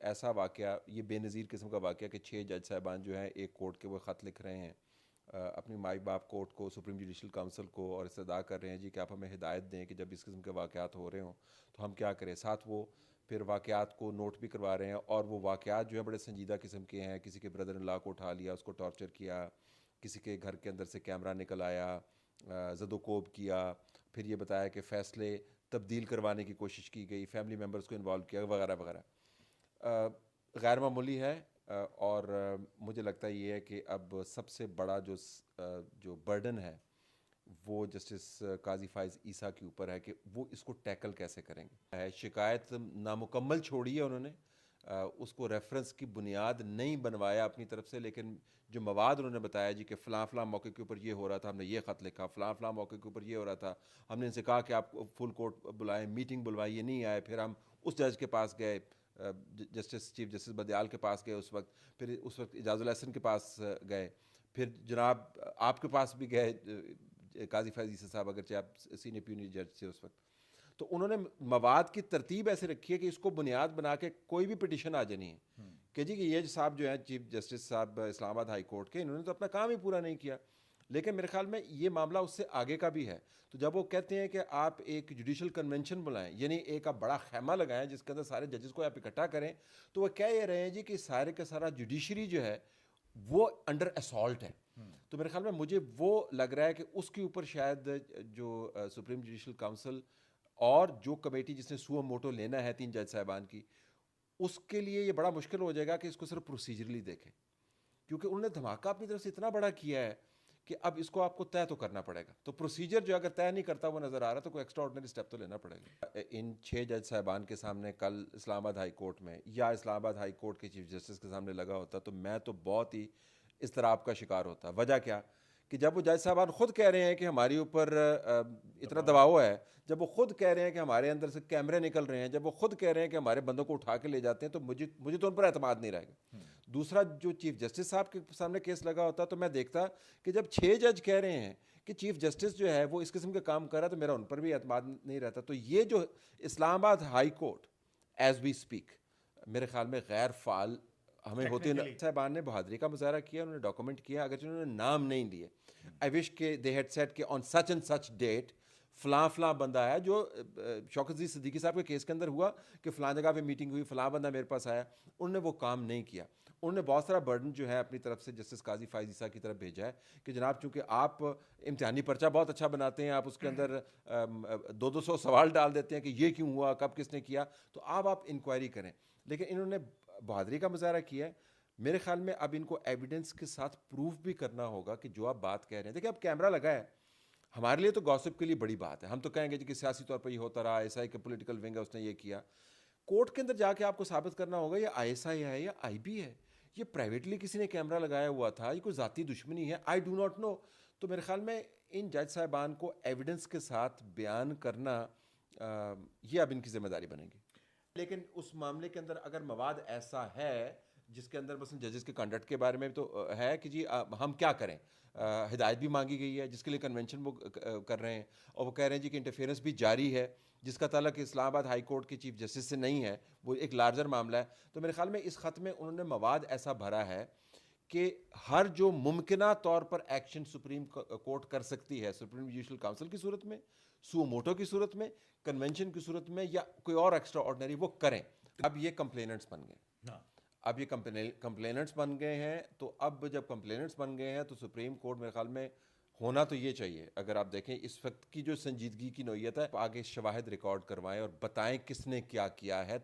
ایسا واقعہ، یہ بے نظیر قسم کا واقعہ کہ 6 جج صاحبان جو ہیں ایک کورٹ کے وہ خط لکھ رہے ہیں اپنی مائی باپ کورٹ کو، سپریم جوڈیشل کونسل کو، اور استدعا کر رہے ہیں جی کہ آپ ہمیں ہدایت دیں کہ جب اس قسم کے واقعات ہو رہے ہوں تو ہم کیا کریں. ساتھ وہ پھر واقعات کو نوٹ بھی کروا رہے ہیں، اور وہ واقعات جو ہیں بڑے سنجیدہ قسم کے ہیں. کسی کے بردر ان لا کو اٹھا لیا، اس کو ٹارچر کیا، کسی کے گھر کے اندر سے کیمرہ نکل آیا، زد و کوب کیا، پھر یہ بتایا کہ فیصلے تبدیل کروانے کی کوشش کی گئی، فیملی ممبرز کو انوالو کیا، وغیرہ وغیرہ. غیر معمولی ہے. اور مجھے لگتا ہے یہ ہے کہ اب سب سے بڑا جو برڈن ہے وہ جسٹس قاضی فائز عیسیٰ کے اوپر ہے کہ وہ اس کو ٹیکل کیسے کریں گے. شکایت نامکمل چھوڑی ہے انہوں نے، اس کو ریفرنس کی بنیاد نہیں بنوایا اپنی طرف سے، لیکن جو مواد انہوں نے بتایا جی کہ فلاں فلاں موقع کے اوپر یہ ہو رہا تھا، ہم نے یہ خط لکھا، فلاں فلاں موقع کے اوپر یہ ہو رہا تھا، ہم نے ان سے کہا کہ آپ فل کورٹ بلائیں، میٹنگ بلوائی، یہ نہیں آئے، پھر ہم اس جج کے پاس گئے، چیف جسٹس بدیال کے پاس گئے اس وقت، پھر اس وقت اعجاز الاحسن کے پاس گئے، پھر جناب آپ کے پاس بھی گئے قاضی فیض عیسیٰ صاحب، اگرچہ آپ سینئر پیونی جج تھے اس وقت. تو انہوں نے مواد کی ترتیب ایسے رکھی ہے کہ اس کو بنیاد بنا کے کوئی بھی پٹیشن آ جانی ہے کہ جی کہ یہ صاحب جو ہیں چیف جسٹس صاحب اسلام آباد ہائی کورٹ کے، انہوں نے تو اپنا کام ہی پورا نہیں کیا. لیکن میرے خیال میں یہ معاملہ اس سے آگے کا بھی ہے. تو جب وہ کہتے ہیں کہ آپ ایک جوڈیشل کنونشن بلائیں، یعنی ایک آپ بڑا خیمہ لگائیں جس کے اندر سارے ججز کو آپ اکٹھا کریں، تو وہ کہہ یہ رہے ہیں جی کہ سارے کا سارا جوڈیشری جو ہے وہ انڈر اسالٹ ہے. تو میرے خیال میں مجھے وہ لگ رہا ہے کہ اس کے اوپر شاید جو سپریم جوڈیشل کونسل اور جو کمیٹی جس نے سو موٹو لینا ہے 3 جج صاحبان کی، اس کے لیے یہ بڑا مشکل ہو جائے گا کہ اس کو صرف پروسیجرلی دیکھیں، کیونکہ انہوں نے دھماکہ اپنی طرف سے اتنا بڑا کیا ہے کہ اب اس کو آپ کو طے تو کرنا پڑے گا. تو پروسیجر جو اگر طے نہیں کرتا وہ نظر آ رہا تو کوئی ایکسٹرا آرڈنری اسٹیپ تو لینا پڑے گا. ان 6 جج صاحبان کے سامنے کل اسلام آباد ہائی کورٹ میں یا اسلام آباد ہائی کورٹ کے چیف جسٹس کے سامنے لگا ہوتا تو میں تو بہت ہی اضطراب کا شکار ہوتا. وجہ کیا کہ جب وہ جج صاحبان خود کہہ رہے ہیں کہ ہماری اوپر اتنا دباؤ ہے، جب وہ خود کہہ رہے ہیں کہ ہمارے اندر سے کیمرے نکل رہے ہیں، جب وہ خود کہہ رہے ہیں کہ ہمارے بندوں کو اٹھا کے لے جاتے ہیں، تو مجھے تو ان پر اعتماد نہیں رہے گا. دوسرا، جو چیف جسٹس صاحب کے سامنے کیس لگا ہوتا تو میں دیکھتا کہ جب 6 جج کہہ رہے ہیں کہ چیف جسٹس جو ہے وہ اس قسم کے کام کر رہا ہے تو میرا ان پر بھی اعتماد نہیں رہتا. تو یہ جو Islamabad high court as we speak میرے خیال میں غیر فعال ہمیں ہوتے ہیں. صاحبان نے بہادری کا مظاہرہ کیا، انہوں نے ڈاکومنٹ کیا، اگرچہ انہوں نے نام نہیں لیے. آئی وش کہ دے ہیڈ سیٹ کہ آن سچ اینڈ سچ ڈیٹ فلاں فلاں بندہ ہے، جو شوکت عزیز صدیقی صاحب کے کیس کے اندر ہوا کہ فلاں جگہ پہ میٹنگ ہوئی، فلاں بندہ میرے پاس آیا. انہوں نے وہ کام نہیں کیا. انہوں نے بہت سارا برڈن جو ہے اپنی طرف سے جسٹس قاضی فائز عیسیٰ کی طرف بھیجا ہے کہ جناب چونکہ آپ امتحانی پرچہ بہت اچھا بناتے ہیں، آپ اس کے اندر 200 سوال ڈال دیتے ہیں کہ یہ کیوں ہوا، کب کس نے کیا، تو آپ انکوائری کریں. لیکن انہوں نے بہادری کا مظاہرہ کیا ہے. میرے خیال میں اب ان کو ایویڈنس کے ساتھ پروف بھی کرنا ہوگا کہ جو آپ بات کہہ رہے ہیں. دیکھیں اب کیمرہ لگا ہے، ہمارے لیے تو گاسپ کے لیے بڑی بات ہے، ہم تو کہیں گے جی کہ سیاسی طور پر یہ ہوتا رہا، ایس آئی کا پولیٹیکل ونگ ہے اس نے یہ کیا. کورٹ کے اندر جا کے آپ کو ثابت کرنا ہوگا یہ آئی ایس آئی ہے یا آئی بی ہے، یہ پرائیویٹلی کسی نے کیمرہ لگایا ہوا تھا، یہ کوئی ذاتی دشمنی ہے، آئی ڈو ناٹ نو. تو میرے خیال میں ان جج صاحبان کو ایویڈنس کے ساتھ بیان کرنا یہ اب ان کی ذمہ داری بنے گی. لیکن اس معاملے کے اندر اگر مواد ایسا ہے جس کے اندر مثلا ججز کے کنڈکٹ کے بارے میں تو ہے کہ جی ہم کیا کریں، ہدایت بھی مانگی گئی ہے جس کے لیے کنونشن وہ کر رہے ہیں، اور وہ کہہ رہے ہیں جی کہ انٹرفیئرنس بھی جاری ہے جس کا تعلق اسلام آباد ہائی کورٹ کے چیف جسٹس سے نہیں ہے، وہ ایک لارجر معاملہ ہے. تو میرے خیال میں اس خط میں انہوں نے مواد ایسا بھرا ہے کہ ہر جو ممکنہ طور پر ایکشن سپریم کورٹ کر سکتی ہے، سپریم جوڈیشل کونسل کی صورت میں، سو موٹو کی صورت میں، کنونشن کی صورت میں، یا کوئی اور ایکسٹرا آرڈنری، وہ کریں. اب یہ کمپلیننٹس بن گئے، اب یہ کمپلیننٹس بن گئے ہیں. تو اب جب کمپلیننٹس بن گئے ہیں تو سپریم کورٹ میرے خیال میں ہونا تو یہ چاہیے، اگر آپ دیکھیں اس وقت کی جو سنجیدگی کی نوعیت ہے، آگے شواہد ریکارڈ کروائیں اور بتائیں کس نے کیا کیا ہے.